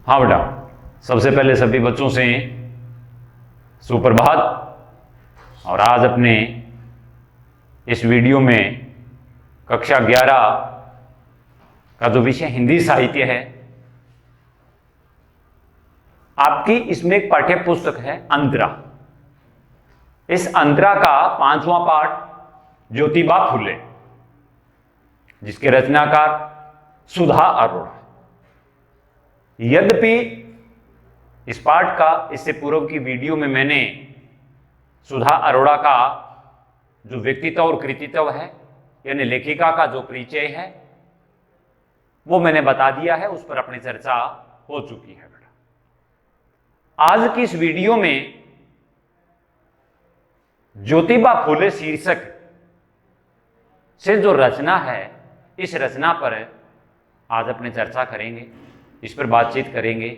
हाँ बेटा, सबसे पहले सभी बच्चों से सुप्रभात। और आज अपने इस वीडियो में कक्षा 11 का जो विषय हिंदी साहित्य है, आपकी इसमें एक पाठ्य पुस्तक है अंतरा। इस अंतरा का 5वां पाठ ज्योतिबा फुले, जिसके रचनाकार सुधा अरोड़ा। यद्यपि इस पाठ का इससे पूर्व की वीडियो में मैंने सुधा अरोड़ा का जो व्यक्तित्व और कृतित्व है, यानी लेखिका का जो परिचय है, वो मैंने बता दिया है, उस पर अपनी चर्चा हो चुकी है बेटा। आज की इस वीडियो में ज्योतिबा फुले शीर्षक से जो रचना है, इस रचना पर आज अपने चर्चा करेंगे, इस पर बातचीत करेंगे।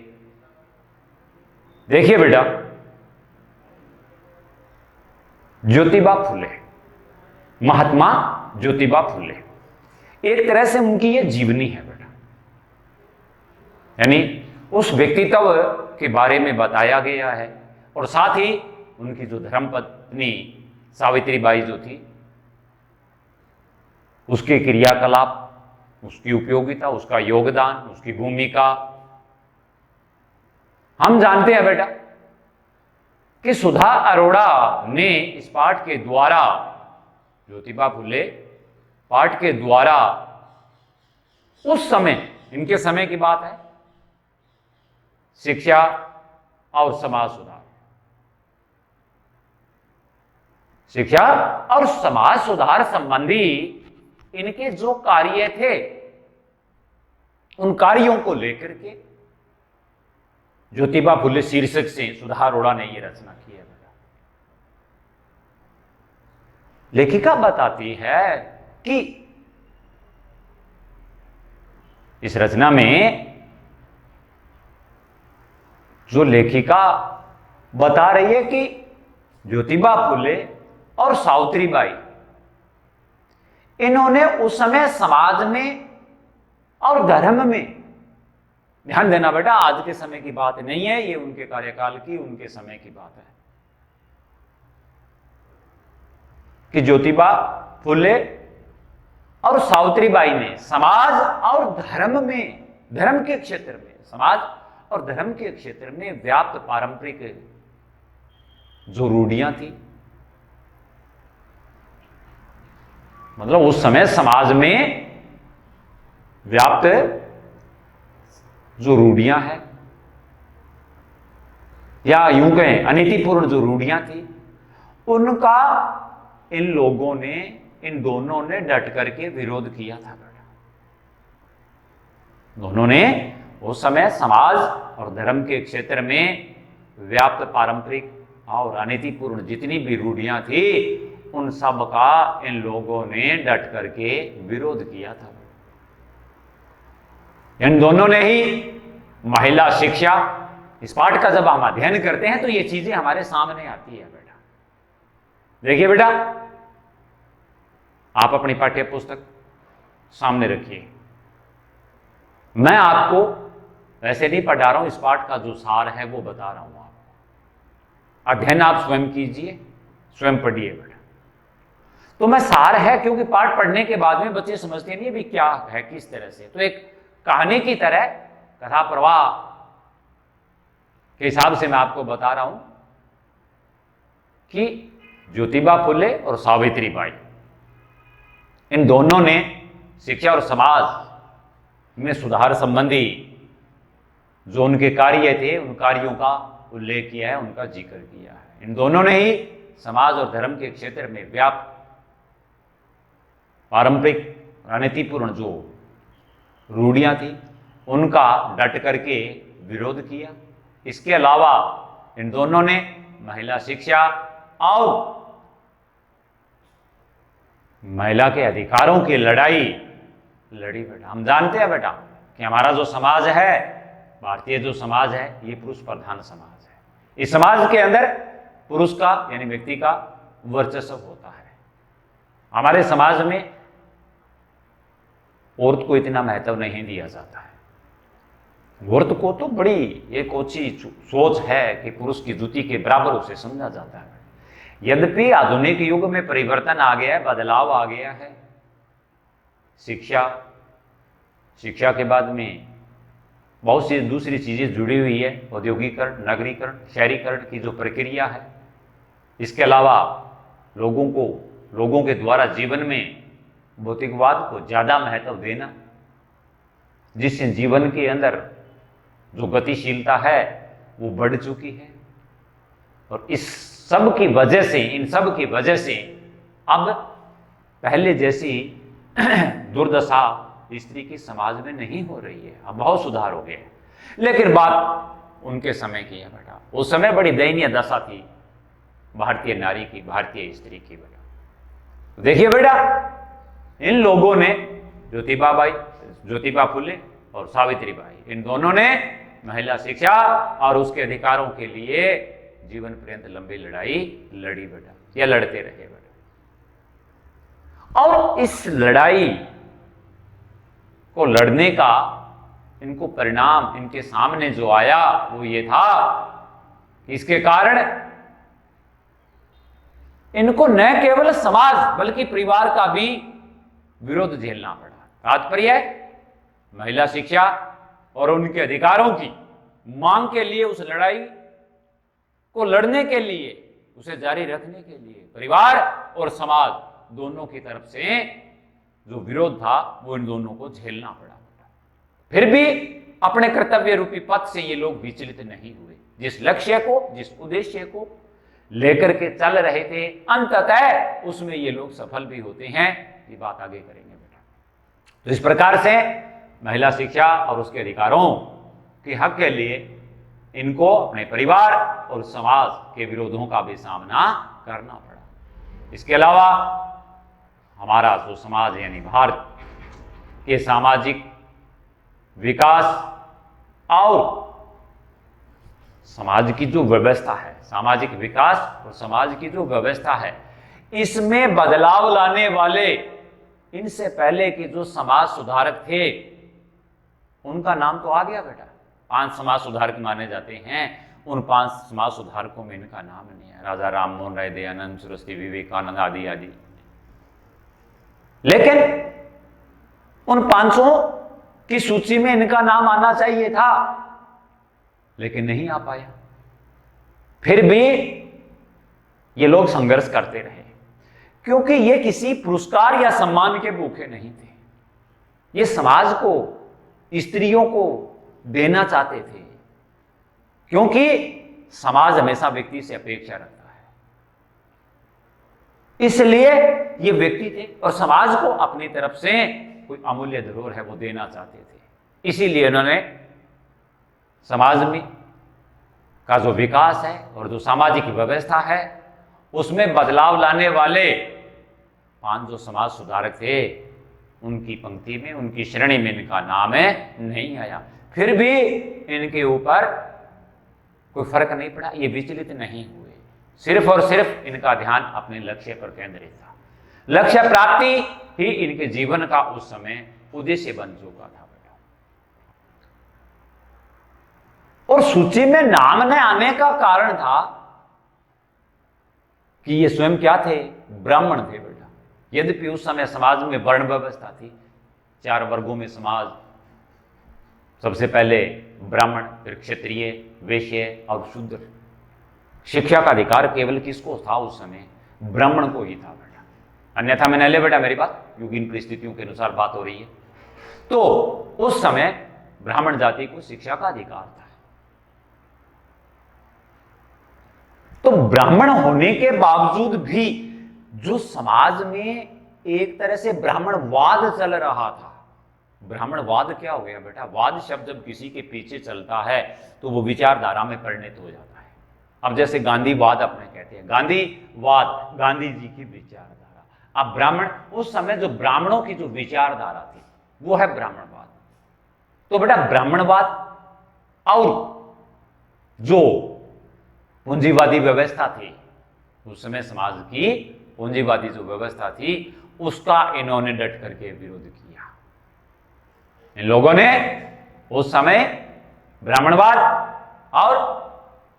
देखिए बेटा, ज्योतिबा फुले, महात्मा ज्योतिबा फुले, एक तरह से उनकी यह जीवनी है बेटा, यानी उस व्यक्तित्व के बारे में बताया गया है। और साथ ही उनकी जो धर्मपत्नी सावित्रीबाई जो थी, उसके क्रियाकलाप, उसकी उपयोगिता, उसका योगदान, उसकी भूमिका हम जानते हैं बेटा कि सुधा अरोड़ा ने इस पाठ के द्वारा, ज्योतिबा फुले पाठ के द्वारा, उस समय, इनके समय की बात है, शिक्षा और समाज सुधार, शिक्षा और समाज सुधार संबंधी इनके जो कार्य थे, उन कार्यों को लेकर के ज्योतिबा फुले शीर्षक से सुधा अरोड़ा ने यह रचना की है बेटा। लेखिका बताती है कि इस रचना में जो लेखिका बता रही है कि ज्योतिबा फुले और सावित्रीबाई, इन्होंने उस समय समाज में और धर्म में, ध्यान देना बेटा, आज के समय की बात नहीं है, ये उनके कार्यकाल की, उनके समय की बात है, कि ज्योतिबा फुले और सावित्रीबाई ने समाज और धर्म में, धर्म के क्षेत्र में, समाज और धर्म के क्षेत्र में व्याप्त पारंपरिक जो रूढ़ियां थी, मतलब उस समय समाज में व्याप्त जो रूढ़ियां हैं, या यूं कहें अनीतिपूर्ण जो रूढ़ियां थी, उनका इन लोगों ने, इन दोनों ने डट करके विरोध किया था बेटा। दोनों ने उस समय समाज और धर्म के क्षेत्र में व्याप्त पारंपरिक और अनीतिपूर्ण जितनी भी रूढ़ियां थी, उन सब का इन लोगों ने डट करके विरोध किया था। इन दोनों ने ही महिला शिक्षा, इस पाठ का जब हम अध्ययन करते हैं तो ये चीजें हमारे सामने आती है बेटा। देखिए बेटा, आप अपनी पाठ्य पुस्तक सामने रखिए। मैं आपको वैसे नहीं पढ़ा रहा हूं, इस पाठ का जो सार है वो बता रहा हूं आपको। अध्ययन आप स्वयं कीजिए, स्वयं पढ़िए बेटा। तो मैं सार है, क्योंकि पाठ पढ़ने के बाद में बच्चे समझते नहीं भी क्या है, किस तरह से, तो एक कहानी की तरह, कथा प्रवाह के हिसाब से मैं आपको बता रहा हूं कि ज्योतिबा फुले और सावित्रीबाई, इन दोनों ने शिक्षा और समाज में सुधार संबंधी जो उनके कार्य थे, उन कार्यों का उल्लेख किया है, उनका जिक्र किया है। इन दोनों ने ही समाज और धर्म के क्षेत्र में व्याप्त पारंपरिक अनीतिपूर्ण जो रूढ़ियां थी, उनका डट करके विरोध किया। इसके अलावा इन दोनों ने महिला शिक्षा और महिला के अधिकारों की लड़ाई लड़ी बेटा। हम जानते हैं बेटा कि हमारा जो समाज है, भारतीय जो समाज है, ये पुरुष प्रधान समाज है। इस समाज के अंदर पुरुष का, यानी व्यक्ति का वर्चस्व होता है। हमारे समाज में औरत को इतना महत्व नहीं दिया जाता है। औरत को तो बड़ी एक ऊंची सोच है कि पुरुष की जुती के बराबर उसे समझा जाता है। यद्यपि आधुनिक युग में परिवर्तन आ गया है, बदलाव आ गया है। शिक्षा के बाद में बहुत सी दूसरी चीजें जुड़ी हुई है, औद्योगिकरण, नगरीकरण, शहरीकरण की जो प्रक्रिया है। इसके अलावा लोगों के द्वारा जीवन में भौतिकवाद को ज्यादा महत्व देना, जिससे जीवन के अंदर जो गतिशीलता है वो बढ़ चुकी है। और इन सब की वजह से अब पहले जैसी दुर्दशा स्त्री की समाज में नहीं हो रही है, अब बहुत सुधार हो गया है। लेकिन बात उनके समय की है बेटा। उस समय बड़ी दयनीय दशा थी भारतीय नारी की, भारतीय स्त्री की बेटा। देखिए बेटा, इन लोगों ने ज्योतिबा फुले और सावित्री बाई, इन दोनों ने महिला शिक्षा और उसके अधिकारों के लिए जीवन पर्यंत लंबी लड़ाई लड़ी बेटा, या लड़ते रहे बेटा। और इस लड़ाई को लड़ने का इनको परिणाम इनके सामने जो आया वो ये था कि इसके कारण इनको न केवल समाज बल्कि परिवार का भी विरोध झेलना पड़ा। तात्पर्य महिला शिक्षा और उनके अधिकारों की मांग के लिए, उस लड़ाई को लड़ने के लिए, उसे जारी रखने के लिए परिवार और समाज दोनों की तरफ से जो विरोध था वो इन दोनों को झेलना पड़ा। फिर भी अपने कर्तव्य रूपी पथ से ये लोग विचलित नहीं हुए। जिस लक्ष्य को, जिस उद्देश्य को लेकर के चल रहे थे, अंततः उसमें ये लोग सफल भी होते हैं। ये बात आगे करेंगे बेटा। तो इस प्रकार से महिला शिक्षा और उसके अधिकारों के हक के लिए इनको अपने परिवार और समाज के विरोधों का भी सामना करना पड़ा। इसके अलावा हमारा जो समाज यानी भारत के सामाजिक विकास और समाज की जो व्यवस्था है, सामाजिक विकास और समाज की जो व्यवस्था है, इसमें बदलाव लाने वाले इनसे पहले के जो समाज सुधारक थे उनका नाम तो आ गया बेटा। 5 समाज सुधारक माने जाते हैं। उन 5 समाज सुधारकों में इनका नाम नहीं है। राजा राम मोहन राय, दयानंद सरस्वती, विवेकानंद आदि आदि। लेकिन उन 500 की सूची में इनका नाम आना चाहिए था, लेकिन नहीं आ पाया। फिर भी ये लोग संघर्ष करते रहे, क्योंकि ये किसी पुरस्कार या सम्मान के भूखे नहीं थे। ये समाज को, स्त्रियों को देना चाहते थे, क्योंकि समाज हमेशा व्यक्ति से अपेक्षा रखता है। इसलिए ये व्यक्ति थे और समाज को अपनी तरफ से कोई अमूल्य धरोहर है वो देना चाहते थे। इसीलिए उन्होंने समाज में का जो विकास है और जो सामाजिक व्यवस्था है उसमें बदलाव लाने वाले 5 जो समाज सुधारक थे उनकी पंक्ति में, उनकी श्रेणी में इनका नाम नहीं आया। फिर भी इनके ऊपर कोई फर्क नहीं पड़ा, ये विचलित नहीं हुए। सिर्फ और सिर्फ इनका ध्यान अपने लक्ष्य पर केंद्रित था। लक्ष्य प्राप्ति ही इनके जीवन का उस समय उद्देश्य बन चुका था बेटा। और सूची में नाम न आने का कारण था कि ये स्वयं क्या थे? ब्राह्मण थे बेटा। यद्यपि उस समय समाज में वर्ण व्यवस्था थी, 4 वर्गों में समाज। सबसे पहले ब्राह्मण, फिर क्षत्रिय, वैश्य और शूद्र। शिक्षा का अधिकार केवल किसको था उस समय? ब्राह्मण को ही था बेटा। अन्यथा मैंने ले बेटा मेरी बात, युगीन परिस्थितियों के अनुसार बात हो रही है। तो उस समय ब्राह्मण जाति को शिक्षा का अधिकार था। तो ब्राह्मण होने के बावजूद भी जो समाज में एक तरह से ब्राह्मणवाद चल रहा था। ब्राह्मणवाद क्या हो गया बेटा? वाद शब्द जब किसी के पीछे चलता है तो वो विचारधारा में परिणत हो जाता है। अब जैसे गांधीवाद अपने कहते हैं, गांधीवाद, गांधी जी की विचारधारा। अब ब्राह्मण, उस समय जो ब्राह्मणों की जो विचारधारा थी वो है ब्राह्मणवाद। तो बेटा ब्राह्मणवाद और जो पूंजीवादी व्यवस्था थी उस समय, समाज की पूंजीवादी जो व्यवस्था थी उसका इन्होंने डट करके विरोध किया। इन लोगों ने उस समय ब्राह्मणवाद और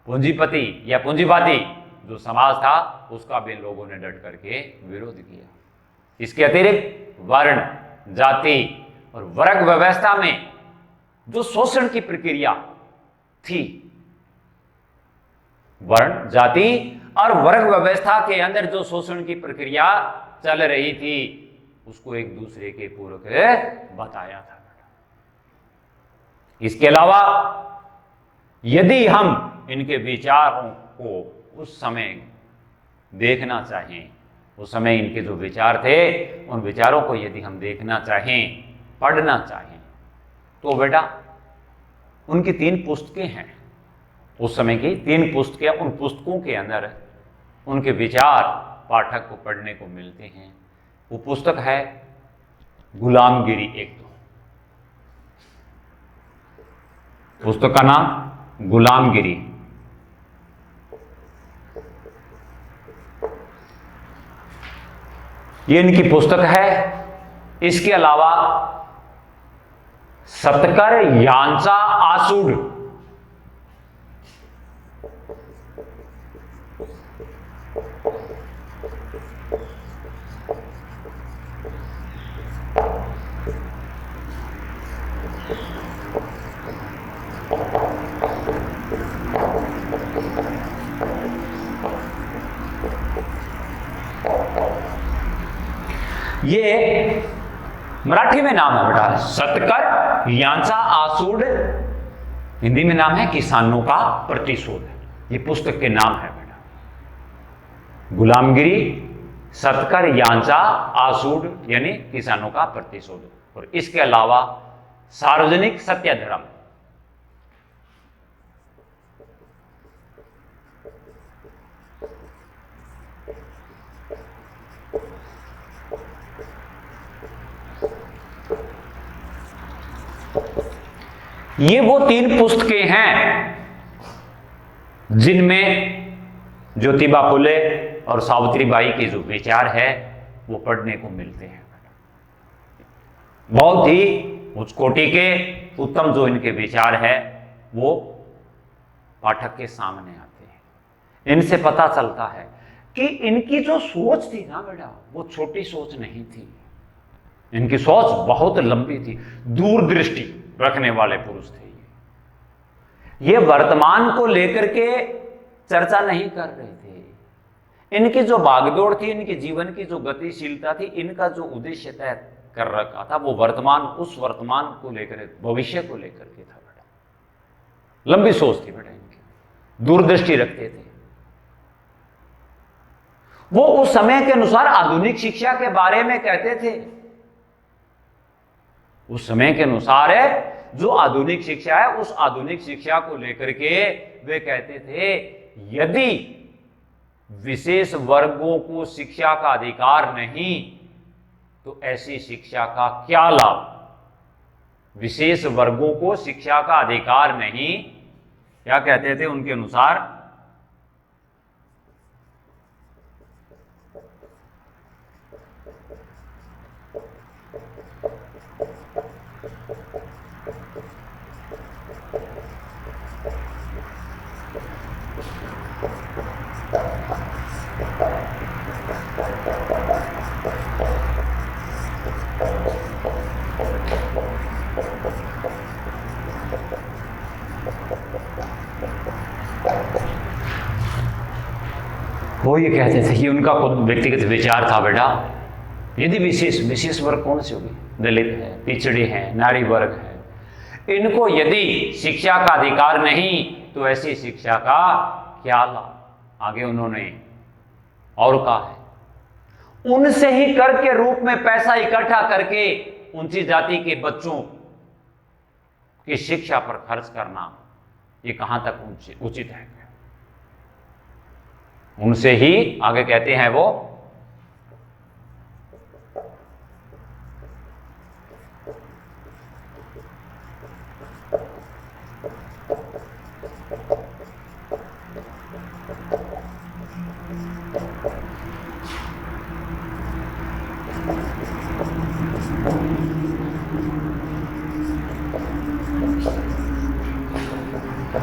पूंजीपति या पूंजीवादी जो समाज था उसका भी लोगों ने डट करके विरोध किया। इसके अतिरिक्त वर्ण, जाति और वर्ग व्यवस्था में जो शोषण की प्रक्रिया थी, वर्ण, जाति और वर्ग व्यवस्था के अंदर जो शोषण की प्रक्रिया चल रही थी उसको एक दूसरे के पूरक बताया था। इसके अलावा यदि हम इनके विचारों को उस समय देखना चाहें, उस समय इनके जो विचार थे उन विचारों को यदि हम देखना चाहें, पढ़ना चाहें, तो बेटा उनकी 3 पुस्तकें हैं। उस समय की 3 पुस्तकें, उन पुस्तकों के अंदर उनके विचार पाठक को पढ़ने को मिलते हैं। वो पुस्तक है गुलामगिरी 1-2। पुस्तक का नाम गुलामगिरी। ये इनकी पुस्तक है। इसके अलावा सतकर यांचा आसूड, ये मराठी में नाम है बेटा सतकर यांचा आसूड, हिंदी में नाम है किसानों का प्रतिशोध। ये पुस्तक के नाम है बेटा, गुलामगिरी, सतकर यांचा आसूड यानी किसानों का प्रतिशोध। और इसके अलावा सार्वजनिक सत्याधर्म, ये वो 3 पुस्तकें हैं जिनमें ज्योतिबा फुले और सावित्रीबाई के जो विचार है वो पढ़ने को मिलते हैं। बहुत ही उच्च कोटि के उत्तम जो इनके विचार है वो पाठक के सामने आते हैं। इनसे पता चलता है कि इनकी जो सोच थी ना बेटा, वो छोटी सोच नहीं थी। इनकी सोच बहुत लंबी थी, दूरदृष्टि रखने वाले पुरुष थे। ये वर्तमान को लेकर के चर्चा नहीं कर रहे थे। इनकी जो भागदौड़ थी, इनके जीवन की जो गतिशीलता थी, इनका जो उद्देश्य तय कर रखा था वो वर्तमान, उस वर्तमान को लेकर, भविष्य को लेकर के था बेटा। लंबी सोच थी बेटा इनकी, दूरदृष्टि रखते थे। वो उस समय के अनुसार आधुनिक शिक्षा के बारे में कहते थे। उस समय के अनुसार है जो आधुनिक शिक्षा है, उस आधुनिक शिक्षा को लेकर के वे कहते थे यदि विशेष वर्गों को शिक्षा का अधिकार नहीं तो ऐसी शिक्षा का क्या लाभ। विशेष वर्गों को शिक्षा का अधिकार नहीं, क्या कहते थे उनके अनुसार, वो ये कहते थे कि उनका खुद व्यक्तिगत विचार था बेटा, यदि विशेष वर्ग कौन से होगी, दलित है, पिछड़े हैं, नारी वर्ग है, इनको यदि शिक्षा का अधिकार नहीं तो ऐसी शिक्षा का क्या लाभ। आगे उन्होंने और कहा है उनसे ही कर के रूप में पैसा इकट्ठा करके ऊंची जाति के बच्चों की शिक्षा पर खर्च करना ये कहां तक उचित है। उनसे ही आगे कहते हैं वो ये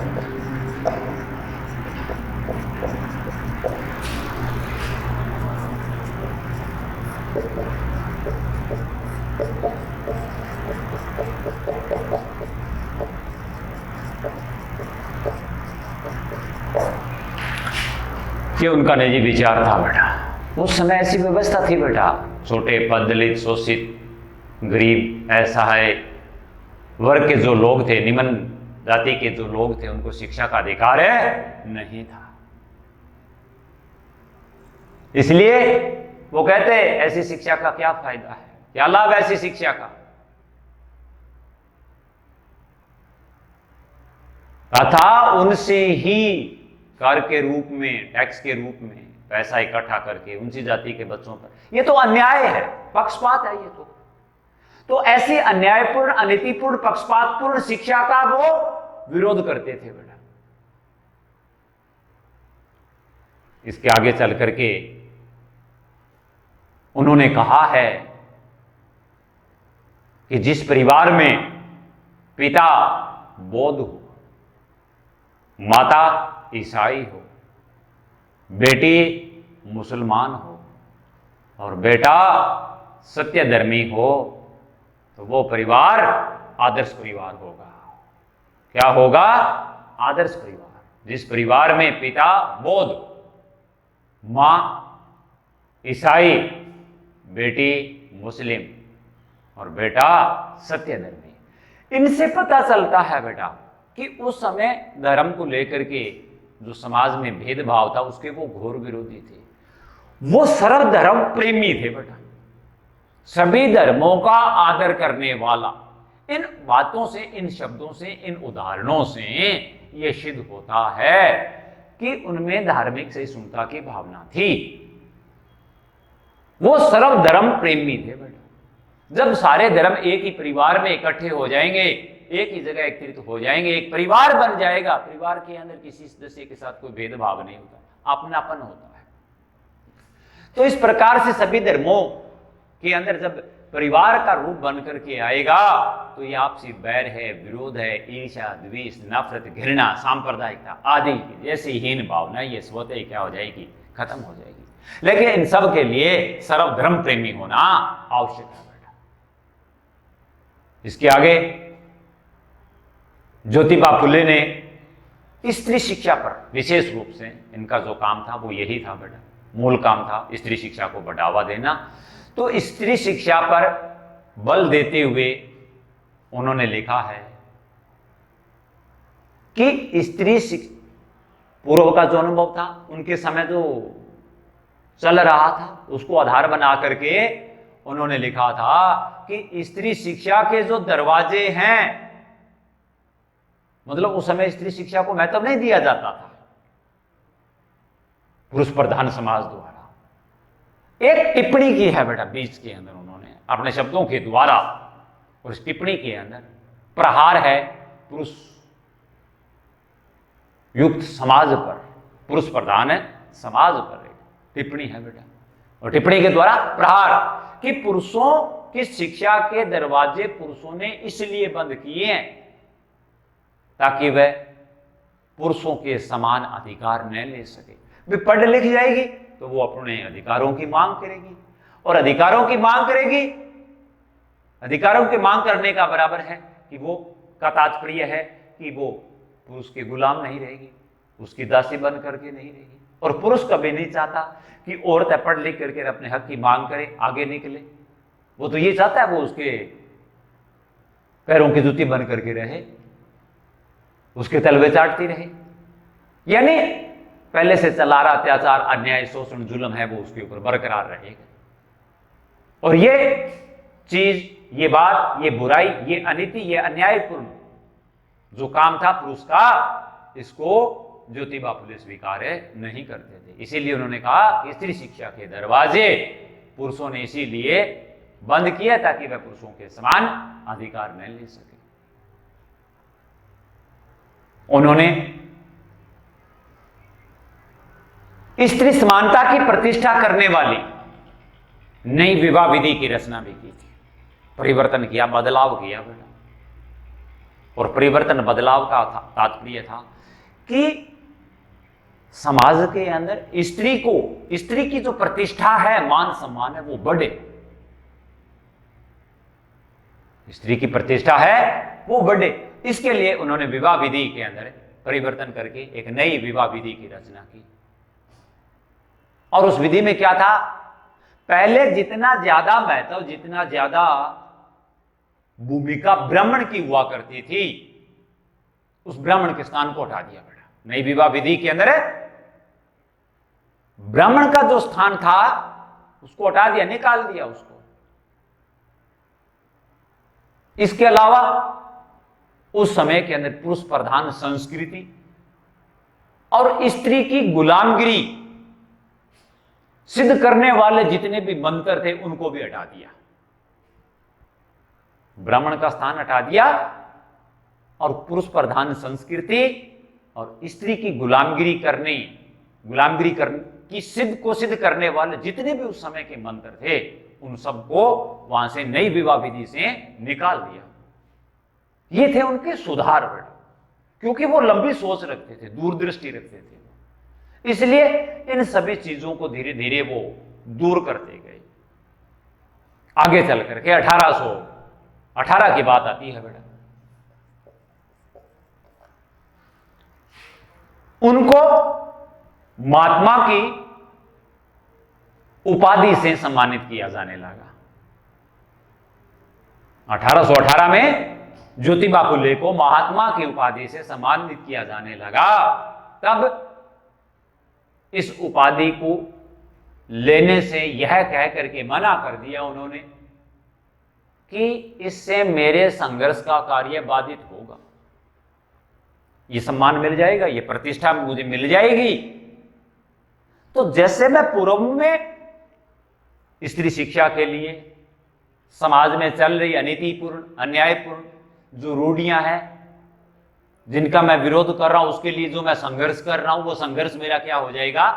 उनका निजी विचार था बेटा। उस समय ऐसी व्यवस्था थी बेटा, छोटे पद, दलित, शोषित, गरीब, असहाय वर्ग के जो लोग थे, निम्न जाति के जो लोग थे, उनको शिक्षा का अधिकार नहीं था। इसलिए वो कहते ऐसी शिक्षा का क्या फायदा है, क्या लाभ ऐसी शिक्षा का। तथा उनसे ही कर के रूप में, टैक्स के रूप में पैसा इकट्ठा करके उनसी जाति के बच्चों पर, ये तो अन्याय है, पक्षपात है ये तो ऐसी अन्यायपूर्ण, अनीतिपूर्ण, पक्षपातपूर्ण शिक्षा का वो विरोध करते थे बेटा। इसके आगे चल करके उन्होंने कहा है कि जिस परिवार में पिता बौद्ध हो, माता ईसाई हो, बेटी मुसलमान हो और बेटा सत्यधर्मी हो, तो वो परिवार आदर्श परिवार होगा। क्या होगा? आदर्श परिवार। जिस परिवार में पिता बौद्ध, मां ईसाई, बेटी मुस्लिम और बेटा सत्यधर्मी। इनसे पता चलता है बेटा कि उस समय धर्म को लेकर के जो समाज में भेदभाव था उसके वो घोर विरोधी थे। वो सर्वधर्म प्रेमी थे बेटा, सभी धर्मों का आदर करने वाला। इन बातों से, इन शब्दों से, इन उदाहरणों से यह सिद्ध होता है कि उनमें धार्मिक सहिष्णुता की भावना थी। वो सर्वधर्म प्रेमी थे बेटा। जब सारे धर्म एक ही परिवार में इकट्ठे हो जाएंगे, एक ही जगह एकत्रित हो जाएंगे, एक परिवार बन जाएगा, परिवार के अंदर किसी सदस्य के साथ कोई भेदभाव नहीं होता, अपनापन होता है। तो इस प्रकार से सभी धर्मों के अंदर जब परिवार का रूप बन करके आएगा तो ये आपसी बैर है, विरोध है, ईर्ष्या, द्वेष, नफरत, घृणा, सांप्रदायिकता आदि जैसी हीन भावना ये स्वतः ही क्या हो जाएगी? खत्म हो जाएगी। लेकिन इन सब के लिए सर्वधर्म प्रेमी होना आवश्यक है बेटा। इसके आगे ज्योतिबा फुले ने स्त्री शिक्षा पर विशेष रूप से, इनका जो काम था वो यही था बेटा, मूल काम था स्त्री शिक्षा को बढ़ावा देना। तो स्त्री शिक्षा पर बल देते हुए उन्होंने लिखा है कि स्त्री पूर्व का जो अनुभव था, उनके समय जो चल रहा था, उसको आधार बना करके उन्होंने लिखा था कि स्त्री शिक्षा के जो दरवाजे हैं, मतलब उस समय स्त्री शिक्षा को महत्व नहीं दिया जाता था पुरुष प्रधान समाज द्वारा। एक टिप्पणी की है बेटा बीच के अंदर उन्होंने अपने शब्दों के द्वारा, और इस टिप्पणी के अंदर प्रहार है पुरुष युक्त समाज पर, पुरुष प्रधान है समाज पर टिप्पणी है बेटा। और टिप्पणी के द्वारा प्रहार कि पुरुषों की शिक्षा के दरवाजे पुरुषों ने इसलिए बंद किए हैं ताकि वह पुरुषों के समान अधिकार न ले सके। वे पढ़ लिख जाएगी तो वो अपने अधिकारों की मांग करेगी, और अधिकारों की मांग करेगी, अधिकारों की मांग करने का बराबर है कि वो का तात्पर्य है कि वो पुरुष के गुलाम नहीं रहेगी, उसकी दासी बन करके नहीं रहेगी। और पुरुष कभी नहीं चाहता कि औरत पढ़ लिख करके अपने हक की मांग करे, आगे निकले। वो तो ये चाहता है वो उसके पैरों की जूती बन करके रहे, उसके तलवे चाटती रहे। यानी पहले से चला रहा अत्याचार, अन्याय, शोषण, जुल्म है वो उसके ऊपर बरकरार रहेगा। और ये चीज, ये बात, ये बुराई, ये अनीति, ये अन्यायपूर्ण जो काम था पुरुष का, इसको ज्योतिबा फुले स्वीकार नहीं करते थे। इसीलिए उन्होंने कहा स्त्री शिक्षा के दरवाजे पुरुषों ने इसीलिए बंद किया ताकि वह पुरुषों के समान अधिकार न ले सके। उन्होंने स्त्री समानता की प्रतिष्ठा करने वाली नई विवाह विधि की रचना भी की थी, परिवर्तन किया, बदलाव किया बेटा। और परिवर्तन बदलाव का तात्पर्य था कि समाज के अंदर स्त्री की जो प्रतिष्ठा है, मान सम्मान है, वो बढ़े। स्त्री की प्रतिष्ठा है वो बढ़े, इसके लिए उन्होंने विवाह विधि के अंदर परिवर्तन करके एक नई विवाह विधि की रचना की। और उस विधि में क्या था, पहले जितना ज्यादा महत्व, जितना ज्यादा भूमिका ब्राह्मण की हुआ करती थी, उस ब्राह्मण के स्थान को हटा दिया गया। नई विवाह विधि के अंदर ब्राह्मण का जो स्थान था उसको हटा दिया, निकाल दिया उसको। इसके अलावा उस समय के अंदर पुरुष प्रधान संस्कृति और स्त्री की गुलामगिरी सिद्ध करने वाले जितने भी मंत्र थे उनको भी हटा दिया। ब्राह्मण का स्थान हटा दिया और पुरुष प्रधान संस्कृति और स्त्री की गुलामगिरी सिद्ध करने वाले जितने भी उस समय के मंत्र थे उन सबको वहां से नई विवाह विधि से निकाल दिया। ये थे उनके सुधार, क्योंकि वो लंबी सोच रखते थे, दूरदृष्टि रखते थे, इसलिए इन सभी चीजों को धीरे धीरे वो दूर करते गए। आगे चल करके 1818 की बात आती है बेटा, उनको महात्मा की उपाधि से सम्मानित किया जाने लगा। 1818 में ज्योतिबा फुले को महात्मा की उपाधि से सम्मानित किया जाने लगा। तब इस उपाधि को लेने से यह कह करके मना कर दिया उन्होंने कि इससे मेरे संघर्ष का कार्य बाधित होगा। ये सम्मान मिल जाएगा, ये प्रतिष्ठा मुझे मिल जाएगी, तो जैसे मैं पूर्व में स्त्री शिक्षा के लिए समाज में चल रही अनीतिपूर्ण, अन्यायपूर्ण जो रूढ़ियां हैं, जिनका मैं विरोध कर रहा हूं, उसके लिए जो मैं संघर्ष कर रहा हूं, वो संघर्ष मेरा क्या हो जाएगा,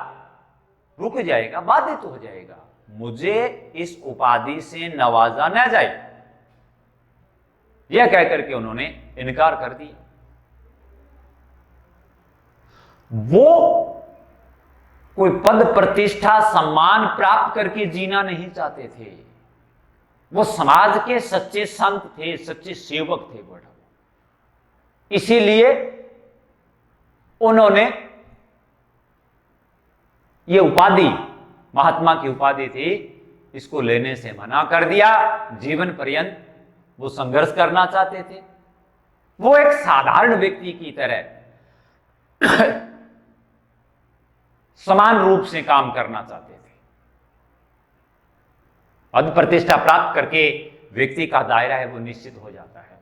रुक जाएगा, बाधित हो जाएगा। मुझे इस उपाधि से नवाजा न जाए, यह कहकर के उन्होंने इनकार कर दिया। वो कोई पद प्रतिष्ठा सम्मान प्राप्त करके जीना नहीं चाहते थे, वो समाज के सच्चे संत थे, सच्चे सेवक थे बड़ा। इसीलिए उन्होंने ये उपाधि, महात्मा की उपाधि थी, इसको लेने से मना कर दिया। जीवन पर्यंत वो संघर्ष करना चाहते थे। वो एक साधारण व्यक्ति की तरह समान रूप से काम करना चाहते थे। पद प्रतिष्ठा प्राप्त करके व्यक्ति का दायरा है वो निश्चित हो जाता है।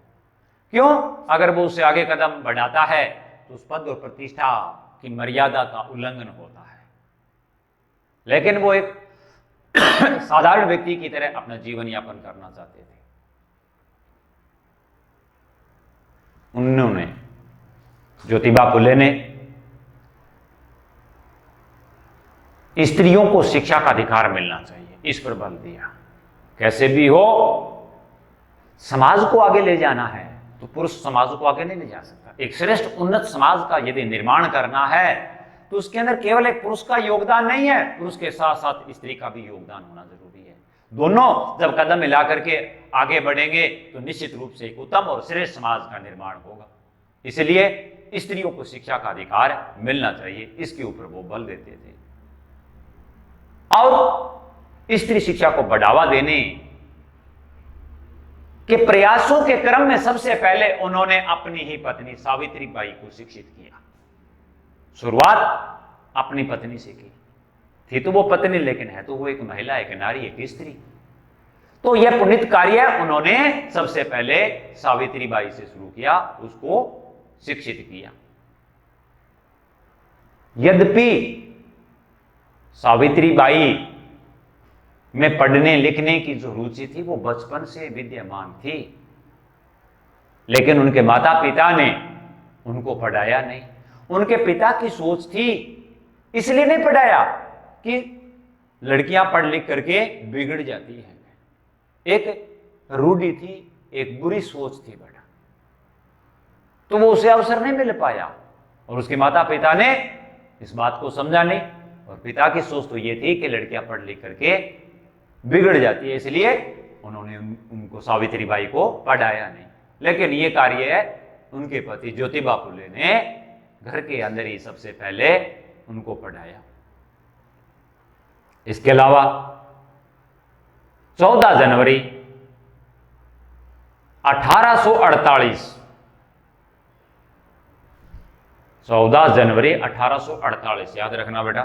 क्यों? अगर वो उससे आगे कदम बढ़ाता है तो उस पद और प्रतिष्ठा की मर्यादा का उल्लंघन होता है। लेकिन वो एक साधारण व्यक्ति की तरह अपना जीवन यापन करना चाहते थे। उन्होंने, ज्योतिबा फुले ने स्त्रियों को शिक्षा का अधिकार मिलना चाहिए, इस पर बल दिया। कैसे भी हो, समाज को आगे ले जाना है तो पुरुष समाज को आगे नहीं ले जा सकता। एक श्रेष्ठ उन्नत समाज का यदि निर्माण करना है तो उसके अंदर केवल एक पुरुष का योगदान नहीं है, पुरुष के साथ साथ स्त्री का भी योगदान होना जरूरी है। दोनों जब कदम मिला करके आगे बढ़ेंगे तो निश्चित रूप से एक उत्तम और श्रेष्ठ समाज का निर्माण होगा। इसलिए स्त्रियों को शिक्षा का अधिकार मिलना चाहिए, इसके ऊपर वो बल देते थे। और स्त्री शिक्षा को बढ़ावा देने के प्रयासों के क्रम में सबसे पहले उन्होंने अपनी ही पत्नी सावित्री बाई को शिक्षित किया। शुरुआत अपनी पत्नी से की थी, तो वो पत्नी, लेकिन है तो वो एक महिला, एक नारी, एक स्त्री। तो यह पुनीत कार्य उन्होंने सबसे पहले सावित्री बाई से शुरू किया, उसको शिक्षित किया। यद्यपि सावित्री बाई में पढ़ने लिखने की जो रुचि थी वो बचपन से विद्यमान थी, लेकिन उनके माता पिता ने उनको पढ़ाया नहीं। उनके पिता की सोच थी, इसलिए नहीं पढ़ाया कि लड़कियां पढ़ लिख करके बिगड़ जाती हैं। एक रूढ़ी थी, एक बुरी सोच थी बड़ा। तो वो उसे अवसर नहीं मिल पाया और उसके माता पिता ने इस बात को समझा नहीं। और पिता की सोच तो ये थी कि लड़कियां पढ़ लिख करके बिगड़ जाती है, इसलिए उन्होंने उनको सावित्रीबाई को पढ़ाया नहीं। लेकिन ये कार्य है उनके पति ज्योतिबा फुले ने घर के अंदर ही सबसे पहले उनको पढ़ाया। इसके अलावा 14 जनवरी 1848 14 जनवरी 1848 याद रखना बेटा।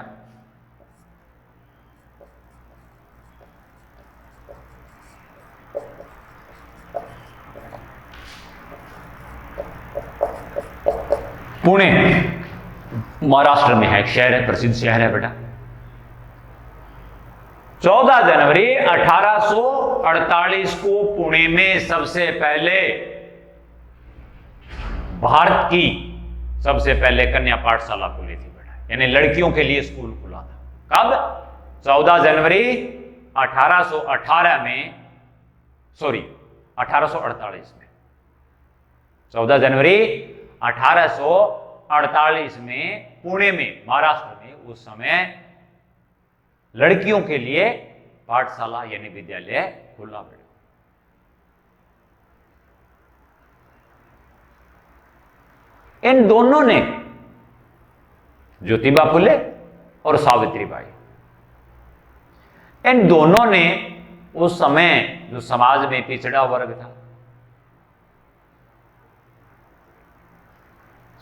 पुणे महाराष्ट्र में है, एक शहर है, प्रसिद्ध शहर है बेटा। 14 जनवरी 1848 को पुणे में सबसे पहले भारत की सबसे पहले कन्या पाठशाला खुली थी बेटा, यानी लड़कियों के लिए स्कूल खुला था। कब? 14 जनवरी 1818 में, सॉरी 1848 में। 14 जनवरी 1848 में पुणे में, महाराष्ट्र में उस समय लड़कियों के लिए पाठशाला यानी विद्यालय खुला बेटा। इन दोनों ने, ज्योतिबा फुले और सावित्रीबाई, इन दोनों ने उस समय जो समाज में पिछड़ा वर्ग था,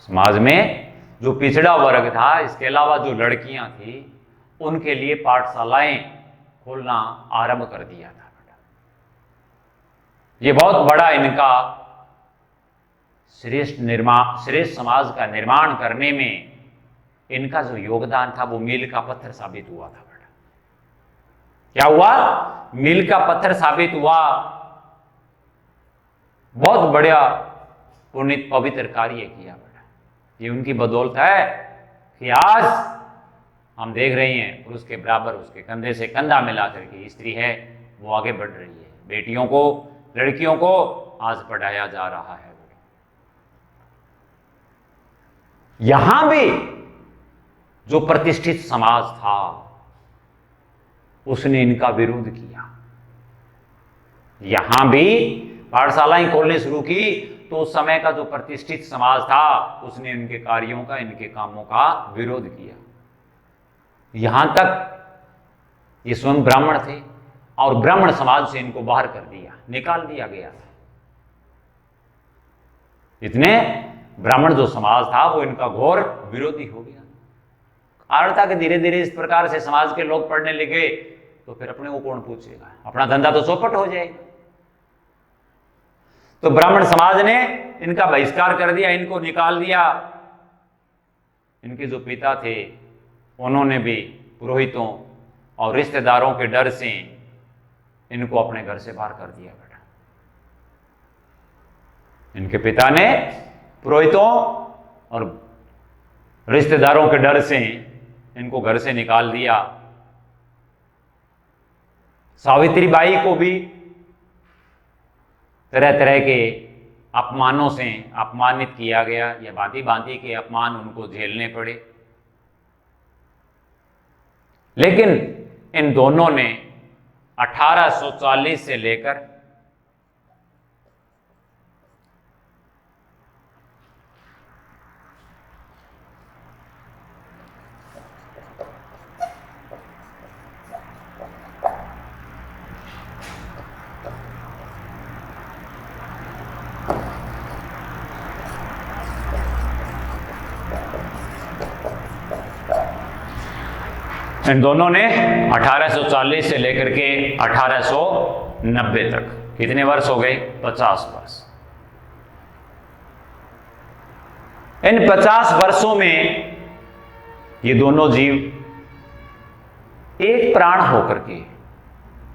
समाज में जो पिछड़ा वर्ग था, इसके अलावा जो लड़कियां थी, उनके लिए पाठशालाएं खोलना आरंभ कर दिया था बेटा। ये बहुत बड़ा इनका श्रेष्ठ समाज का निर्माण करने में इनका जो योगदान था वो मील का पत्थर साबित हुआ था बेटा। क्या हुआ? मील का पत्थर साबित हुआ। बहुत बढ़िया पुनीत पवित्र कार्य किया बेटा। ये उनकी बदौलत है कि आज हम देख रहे हैं पुरुष के बराबर, उसके कंधे से कंधा मिला करके स्त्री है वो आगे बढ़ रही है। बेटियों को, लड़कियों को आज पढ़ाया जा रहा है। यहां भी जो प्रतिष्ठित समाज था उसने इनका विरोध किया। यहां भी पाठशालाएं खोलने शुरू की तो उस समय का जो प्रतिष्ठित समाज था उसने इनके कार्यों का, इनके कामों का विरोध किया। यहां तक ये स्वयं ब्राह्मण थे और ब्राह्मण समाज से इनको बाहर कर दिया, निकाल दिया गया था। इतने ब्राह्मण जो समाज था वो इनका घोर विरोधी हो गया। कारण था कि धीरे धीरे इस प्रकार से समाज के लोग पढ़ने लगे तो फिर अपने को कौन पूछेगा, अपना धंधा तो चौपट हो जाएगा। तो ब्राह्मण समाज ने इनका बहिष्कार कर दिया, इनको निकाल दिया। इनके जो पिता थे उन्होंने भी पुरोहितों और रिश्तेदारों के डर से इनको अपने घर से बाहर कर दिया बेटा। इनके पिता ने पुरोहितों और रिश्तेदारों के डर से इनको घर से निकाल दिया। सावित्रीबाई को भी तरह तरह के अपमानों से अपमानित किया गया, या भांति भांति के अपमान उनको झेलने पड़े। लेकिन इन दोनों ने 1840 से लेकर इन दोनों ने 1840 से लेकर के 1890 तक, कितने वर्ष हो गए? 50 वर्ष। इन 50 वर्षों में ये दोनों जीव एक प्राण होकर के,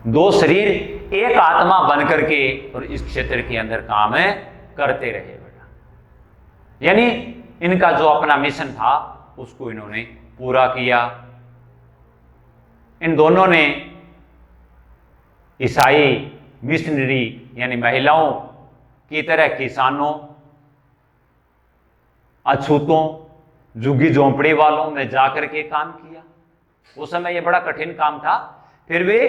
दो शरीर एक आत्मा बन करके और इस क्षेत्र के अंदर काम करते रहे बेटा। यानी इनका जो अपना मिशन था उसको इन्होंने पूरा किया। इन दोनों ने ईसाई मिशनरी यानी महिलाओं की तरह किसानों अछूतों, झुग्गी झोंपड़ी वालों में जाकर के काम किया। उस समय यह बड़ा कठिन काम था, फिर वे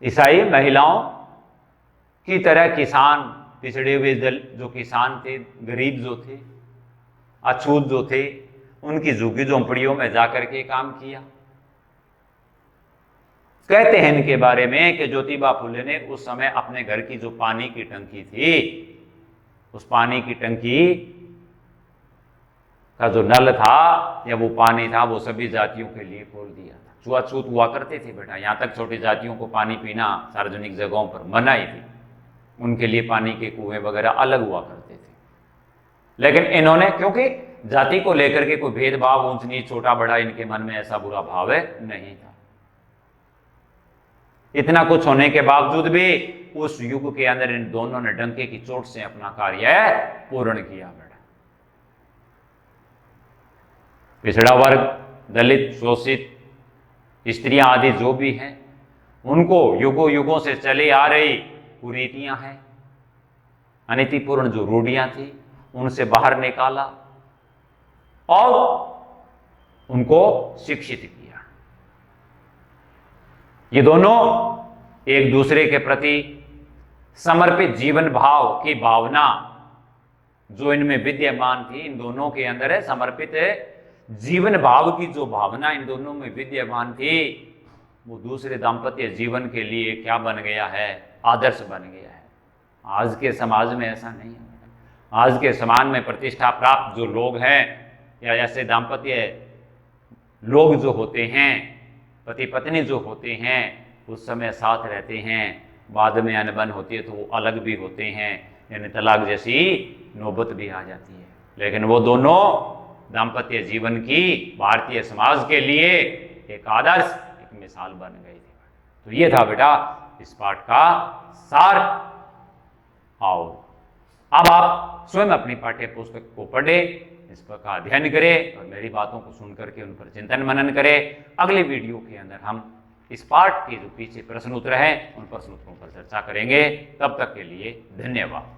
ईसाई महिलाओं की तरह किसान, पिछड़े हुए जो किसान थे, गरीब जो थे, अछूत जो थे, उनकी झुग्गी झोंपड़ियों में जाकर के काम किया। कहते हैं इनके बारे में कि ज्योतिबा फुले ने उस समय अपने घर की जो पानी की टंकी थी, उस पानी की टंकी का जो नल था या वो पानी था, वो सभी जातियों के लिए खोल दिया था। छुआछूत हुआ करते थे बेटा, यहां तक छोटी जातियों को पानी पीना सार्वजनिक जगहों पर मनाही थी, उनके लिए पानी के कुएं वगैरह अलग हुआ करते थे। लेकिन इन्होंने, क्योंकि जाति को लेकर के कोई भेदभाव, ऊंच नीच, छोटा बड़ा, इनके मन में ऐसा बुरा भाव नहीं था। इतना कुछ होने के बावजूद भी उस युग के अंदर इन दोनों ने डंके की चोट से अपना कार्य पूर्ण किया बेटा। पिछड़ा वर्ग, दलित, शोषित, स्त्रियां आदि जो भी हैं, उनको युगों युगों से चली आ रही कुरीतियां हैं, अनीतिपूर्ण जो रूढ़ियां थी, उनसे बाहर निकाला और उनको शिक्षित किया। ये दोनों एक दूसरे के प्रति समर्पित जीवन भाव की भावना जो इनमें विद्यमान थी, इन दोनों के अंदर है समर्पित जीवन भाव की जो भावना इन दोनों में विद्यमान थी, वो दूसरे दाम्पत्य जीवन के लिए क्या बन गया है? आदर्श बन गया है। आज के समाज में ऐसा नहीं है। आज के समाज में प्रतिष्ठा प्राप्त जो लोग हैं या ऐसे दाम्पत्य लोग जो होते हैं, पति पत्नी जो होते हैं, उस समय साथ रहते हैं, बाद में अनबन होती है तो वो अलग भी होते हैं, यानी तलाक जैसी नौबत भी आ जाती है। लेकिन वो दोनों दाम्पत्य जीवन की भारतीय समाज के लिए एक आदर्श, एक मिसाल बन गई थी। तो ये था बेटा इस पाठ का सार। आओ अब आप स्वयं अपनी पाठ्य पुस्तक को पढ़े, इस पर का अध्ययन करें और मेरी बातों को सुन करके उन पर चिंतन मनन करें। अगले वीडियो के अंदर हम इस पाठ के जो पीछे प्रश्न उत्तर हैं, उन प्रश्न उत्तरों पर चर्चा करेंगे। तब तक के लिए धन्यवाद।